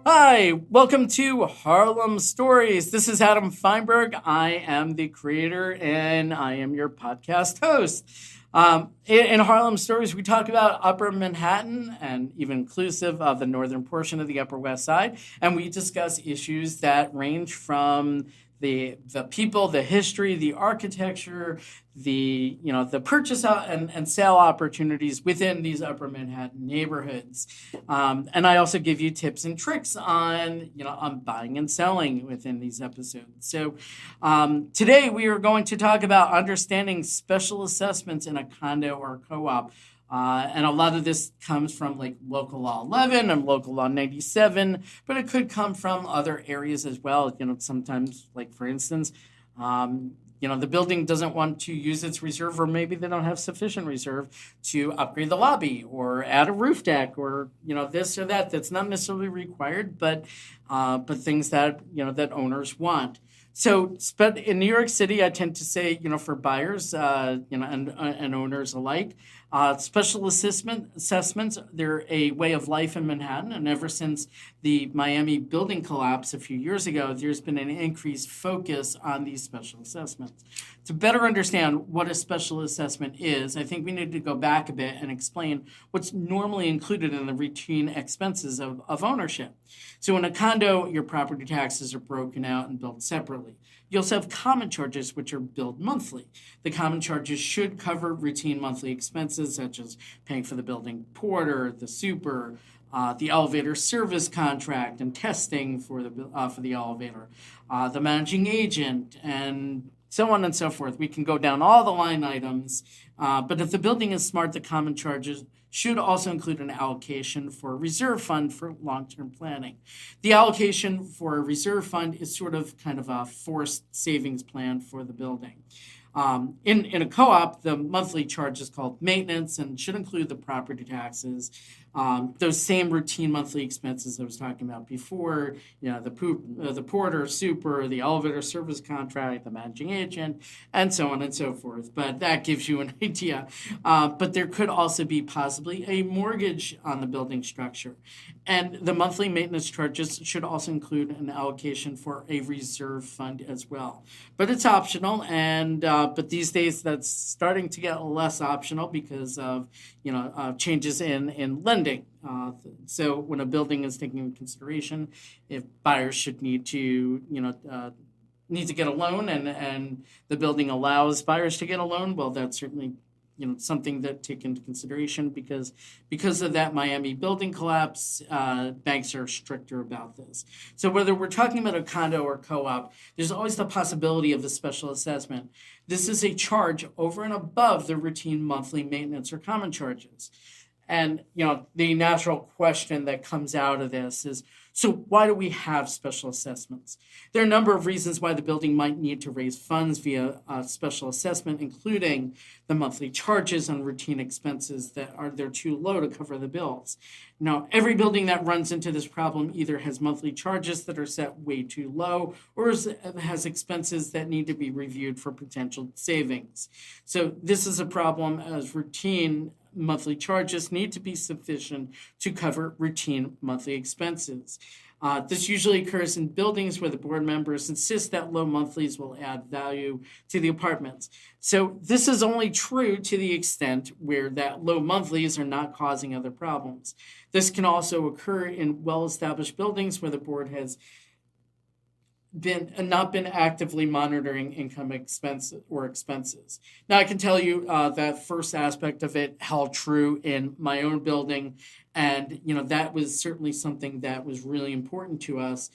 Hi, welcome to Harlem Stories. This is Adam Feinberg. I am the creator and I am your podcast host. In Harlem Stories, we talk about Upper Manhattan and even inclusive of the northern portion of the Upper West Side, and we discuss issues that range from the people, the history, the architecture, the purchase and sale opportunities within these Upper Manhattan neighborhoods. And I also give you tips and tricks on buying and selling within these episodes. So today we are going to talk about understanding special assessments in a condo or co-op. And a lot of this comes from like local law 11 and local law 97, but it could come from other areas as well. Sometimes, like for instance, the building doesn't want to use its reserve, or maybe they don't have sufficient reserve to upgrade the lobby or add a roof deck, or this or that. That's not necessarily required, but things that owners want. So, but in New York City, I tend to say, for buyers, and owners alike, special assessments, they're a way of life in Manhattan. And ever since the Miami building collapse a few years ago, there's been an increased focus on these special assessments. To better understand what a special assessment is, I think we need to go back a bit and explain what's normally included in the routine expenses of ownership. So in a condo, your property taxes are broken out and billed separately. You also have common charges, which are billed monthly. The common charges should cover routine monthly expenses, such as paying for the building porter, the super, the elevator service contract, and testing for the elevator, the managing agent, and so on and so forth. We can go down all the line items, but if the building is smart, the common charges should also include an allocation for a reserve fund for long-term planning. The allocation for a reserve fund is sort of kind of a forced savings plan for the building. In a co-op, the monthly charge is called maintenance and should include the property taxes, those same routine monthly expenses I was talking about before, the porter, super, the elevator service contract, the managing agent, and so on and so forth. But that gives you an idea. But there could also be possibly a mortgage on the building structure. And the monthly maintenance charges should also include an allocation for a reserve fund as well. But it's optional, and but these days that's starting to get less optional because of changes in lending. So when a building is taken into consideration, if buyers should need to get a loan, and the building allows buyers to get a loan, well, that's certainly something that take into consideration because of that Miami building collapse. Banks are stricter about this. So whether we're talking about a condo or co-op, there's always the possibility of a special assessment. This is a charge over and above the routine monthly maintenance or common charges. And the natural question that comes out of this is, so why do we have special assessments? There are a number of reasons why the building might need to raise funds via special assessment, including the monthly charges on routine expenses they're too low to cover the bills. Now, every building that runs into this problem either has monthly charges that are set way too low, or has expenses that need to be reviewed for potential savings. So this is a problem, as routine monthly charges need to be sufficient to cover routine monthly expenses. This usually occurs in buildings where the board members insist that low monthlies will add value to the apartments. So this is only true to the extent where that low monthlies are not causing other problems. This can also occur in well-established buildings where the board has not been actively monitoring income expenses. Now, I can tell you that first aspect of it held true in my own building, and that was certainly something that was really important to us.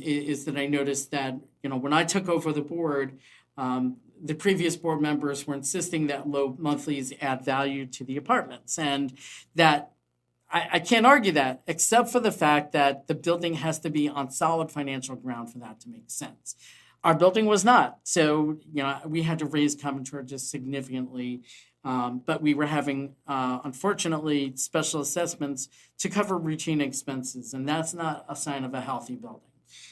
Is that I noticed that when I took over the board, the previous board members were insisting that low monthlies add value to the apartments, and that I can't argue that, except for the fact that the building has to be on solid financial ground for that to make sense. Our building was not. So, we had to raise common charges significantly, but we were having, unfortunately, special assessments to cover routine expenses, and that's not a sign of a healthy building.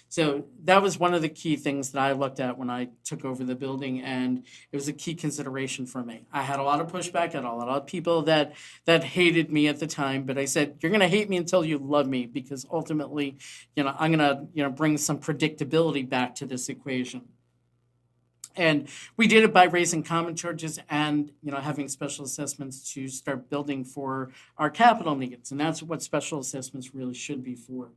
So that was one of the key things that I looked at when I took over the building, and it was a key consideration for me. I had a lot of pushback, I had a lot of people that hated me at the time, but I said, you're going to hate me until you love me, because ultimately, I'm going to, bring some predictability back to this equation. And we did it by raising common charges and having special assessments to start building for our capital needs, and that's what special assessments really should be for.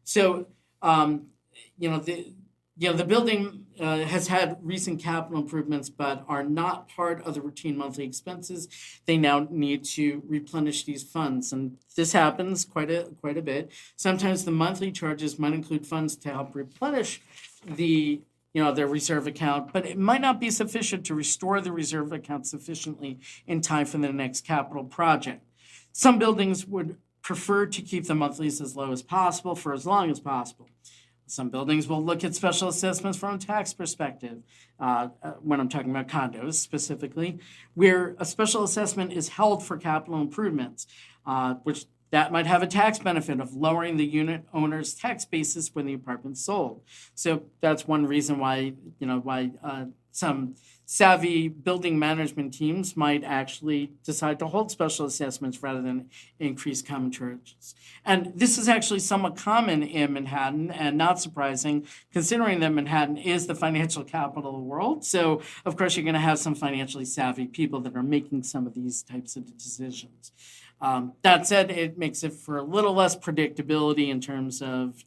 So, the building has had recent capital improvements, but are not part of the routine monthly expenses. They now need to replenish these funds, and this happens quite a bit. Sometimes the monthly charges might include funds to help replenish their reserve account, but it might not be sufficient to restore the reserve account sufficiently in time for the next capital project. Some buildings would prefer to keep the monthlies as low as possible for as long as possible. Some buildings will look at special assessments from a tax perspective, when I'm talking about condos specifically, where a special assessment is held for capital improvements, which that might have a tax benefit of lowering the unit owner's tax basis when the apartment's sold. So that's one reason why some savvy building management teams might actually decide to hold special assessments rather than increase common charges. And this is actually somewhat common in Manhattan, and not surprising, considering that Manhattan is the financial capital of the world. So, of course, you're going to have some financially savvy people that are making some of these types of decisions. That said, it makes it for a little less predictability in terms of,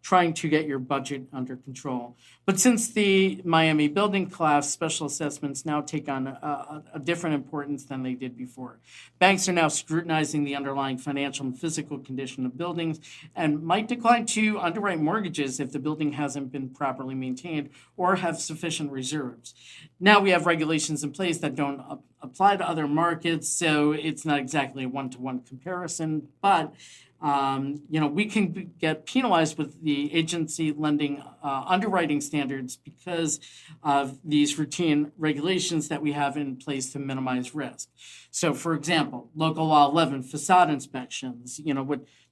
trying to get your budget under control. But since the Miami building collapse, special assessments now take on a different importance than they did before. Banks are now scrutinizing the underlying financial and physical condition of buildings and might decline to underwrite mortgages if the building hasn't been properly maintained or have sufficient reserves. Now we have regulations in place that don't apply to other markets, so it's not exactly a one-to-one comparison, but we can get penalized with the agency lending underwriting standards because of these routine regulations that we have in place to minimize risk. So, for example, Local Law 11 facade inspections,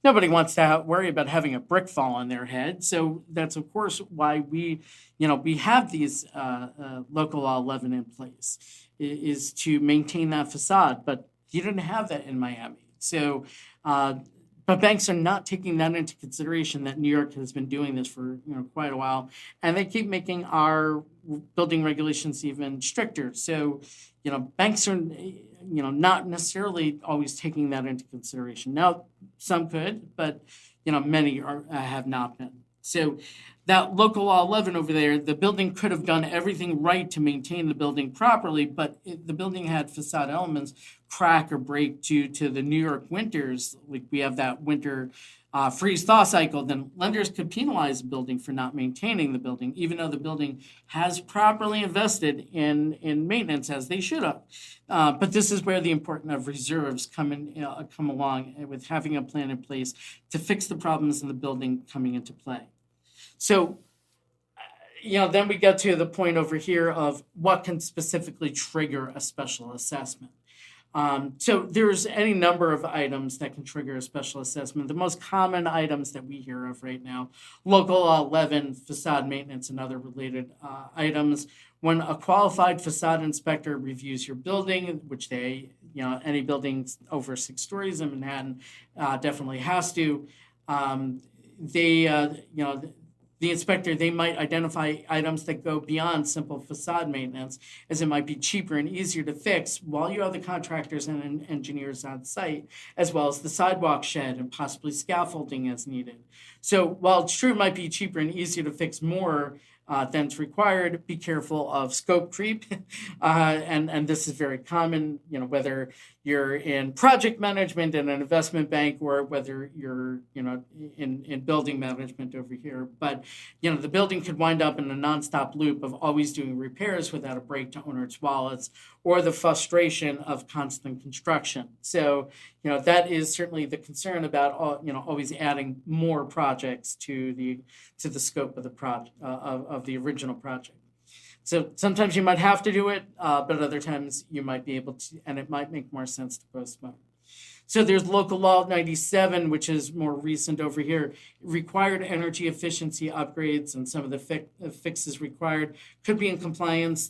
nobody wants to worry about having a brick fall on their head. So that's, of course, why we have these Local Law 11 in place, is to maintain that facade. But you didn't have that in Miami. So, but banks are not taking that into consideration, that New York has been doing this for quite a while, and they keep making our building regulations even stricter. So, banks are not necessarily always taking that into consideration. Now, some could, but many have not been. So that Local Law 11 over there, the building could have done everything right to maintain the building properly, but the building had facade elements crack or break due to the New York winters. Like we have that winter freeze-thaw cycle, then lenders could penalize the building for not maintaining the building, even though the building has properly invested in maintenance, as they should have. But this is where the importance of reserves come along, with having a plan in place to fix the problems in the building coming into play. So, then we get to the point over here of what can specifically trigger a special assessment. So there's any number of items that can trigger a special assessment. The most common items that we hear of right now: Local Law 11, facade maintenance, and other related items. When a qualified facade inspector reviews your building, which any building over 6 stories in Manhattan definitely has to, the inspector, they might identify items that go beyond simple facade maintenance, as it might be cheaper and easier to fix while you have the contractors and engineers on site, as well as the sidewalk shed and possibly scaffolding as needed. So while it's true it might be cheaper and easier to fix more than's required. Be careful of scope creep, and this is very common. Whether you're in project management in an investment bank or whether you're in building management over here. But the building could wind up in a nonstop loop of always doing repairs without a break to owners' wallets, or the frustration of constant construction. So that is certainly the concern about always adding more projects to the scope of the project of the original project. So sometimes you might have to do it, but other times you might be able to, and it might make more sense to postpone. So there's local law 97, which is more recent over here. Required energy efficiency upgrades and some of the fixes required could be in compliance.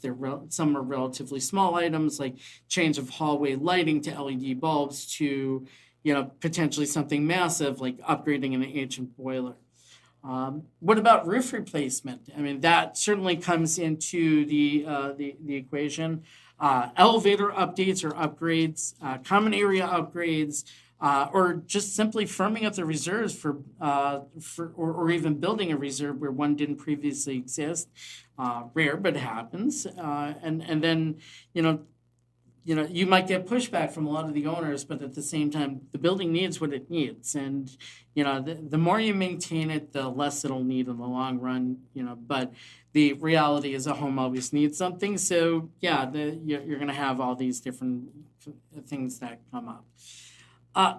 Some are relatively small items like change of hallway lighting to LED bulbs to, potentially something massive like upgrading an ancient boiler. What about roof replacement? I mean, that certainly comes into the equation. Elevator updates or upgrades, common area upgrades, or just simply firming up the reserves or even building a reserve where one didn't previously exist. Rare, but it happens. And then, you might get pushback from a lot of the owners, but at the same time, the building needs what it needs. And, the more you maintain it, the less it'll need in the long run, but the reality is a home always needs something. So, yeah, you're going to have all these different things that come up.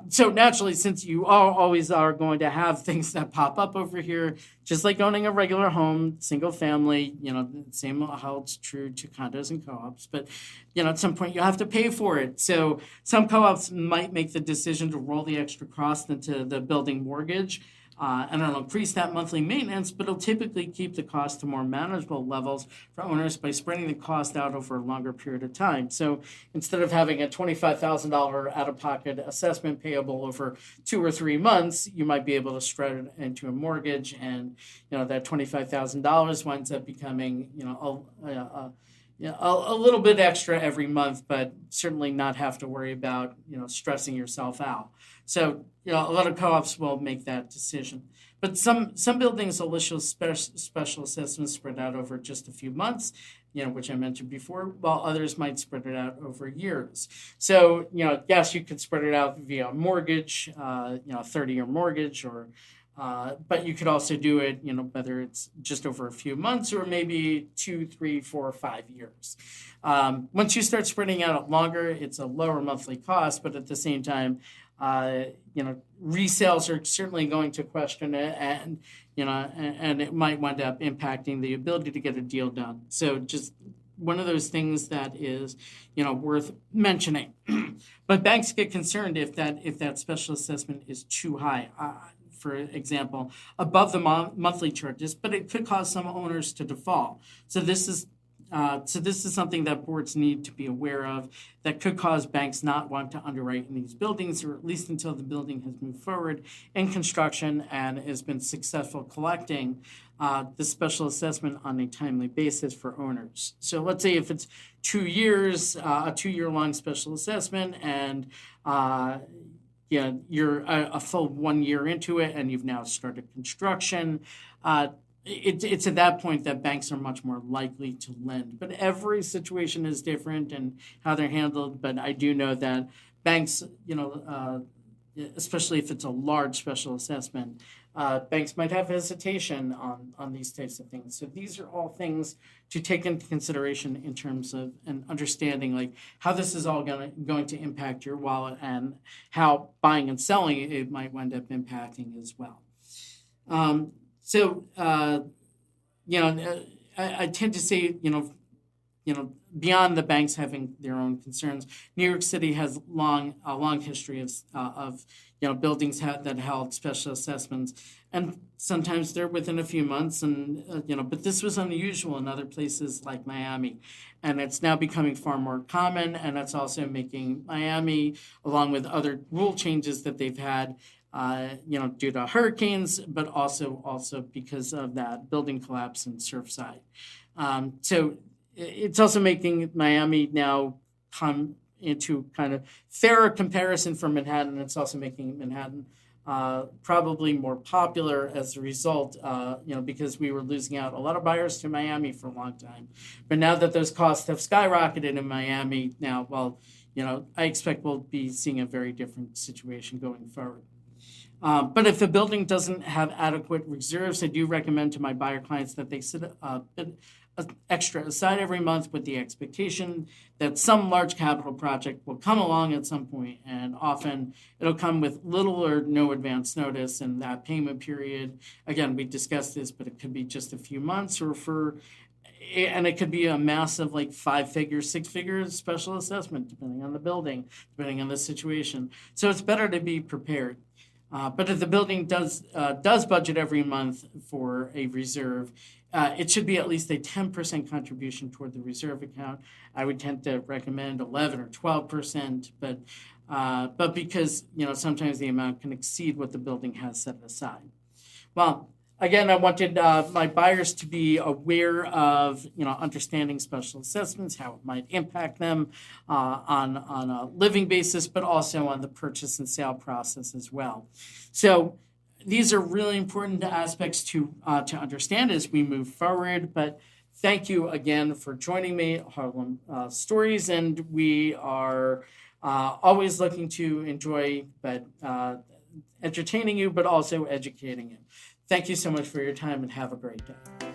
So naturally, since you always are going to have things that pop up over here, just like owning a regular home, single family, the same holds true to condos and co-ops. But, at some point you have to pay for it. So some co-ops might make the decision to roll the extra cost into the building mortgage. And it'll increase that monthly maintenance, but it'll typically keep the cost to more manageable levels for owners by spreading the cost out over a longer period of time. So instead of having a $25,000 out-of-pocket assessment payable over 2 or 3 months, you might be able to spread it into a mortgage, and that $25,000 winds up becoming a little bit extra every month, but certainly not have to worry about stressing yourself out. So a lot of co-ops will make that decision, but some buildings will issue special assessments spread out over just a few months, which I mentioned before, while others might spread it out over years. So yes, you could spread it out via a mortgage, 30-year mortgage, or but you could also do it, whether it's just over a few months or maybe 2, 3, 4, 5 years. Once you start spreading out longer, it's a lower monthly cost, but at the same time, resales are certainly going to question it, and it might wind up impacting the ability to get a deal done. So just one of those things that is, worth mentioning. But banks get concerned if that special assessment is too high. For example, above the monthly charges, but it could cause some owners to default. So this is something that boards need to be aware of that could cause banks not want to underwrite in these buildings, or at least until the building has moved forward in construction and has been successful collecting the special assessment on a timely basis for owners. So let's say if it's 2 years, a 2-year-long special assessment, and you're a full 1 year into it and you've now started construction, it's at that point that banks are much more likely to lend. But every situation is different and how they're handled. But I do know that banks, especially if it's a large special assessment, banks might have hesitation on these types of things. So these are all things to take into consideration in terms of an understanding like how this is all going to impact your wallet, and how buying and selling it might wind up impacting as well. I tend to say, beyond the banks having their own concerns, New York City has a long history of buildings that held special assessments, and sometimes they're within a few months, and but this was unusual in other places like Miami, and it's now becoming far more common, and that's also making Miami, along with other rule changes that they've had, due to hurricanes, but also because of that building collapse in Surfside. So it's also making Miami now come into kind of fairer comparison for Manhattan. It's also making Manhattan probably more popular as a result, because we were losing out a lot of buyers to Miami for a long time. But now that those costs have skyrocketed in Miami now, I expect we'll be seeing a very different situation going forward. But if the building doesn't have adequate reserves, I do recommend to my buyer clients that they set a bit extra aside every month with the expectation that some large capital project will come along at some point, and often it'll come with little or no advance notice. And that payment period, again, we discussed this, but it could be just a few months, or for and it could be a massive, like 5-figure, 6-figure special assessment, depending on the building, depending on the situation. So it's better to be prepared. But if the building does budget every month for a reserve, it should be at least a 10% contribution toward the reserve account. I would tend to recommend 11 or 12%, but because sometimes the amount can exceed what the building has set aside. Well, again, I wanted my buyers to be aware of, understanding special assessments, how it might impact them on a living basis, but also on the purchase and sale process as well. So these are really important aspects to understand as we move forward. But thank you again for joining me at Harlem Stories, and we are always looking to enjoy, but entertaining you, but also educating you. Thank you so much for your time, and have a great day.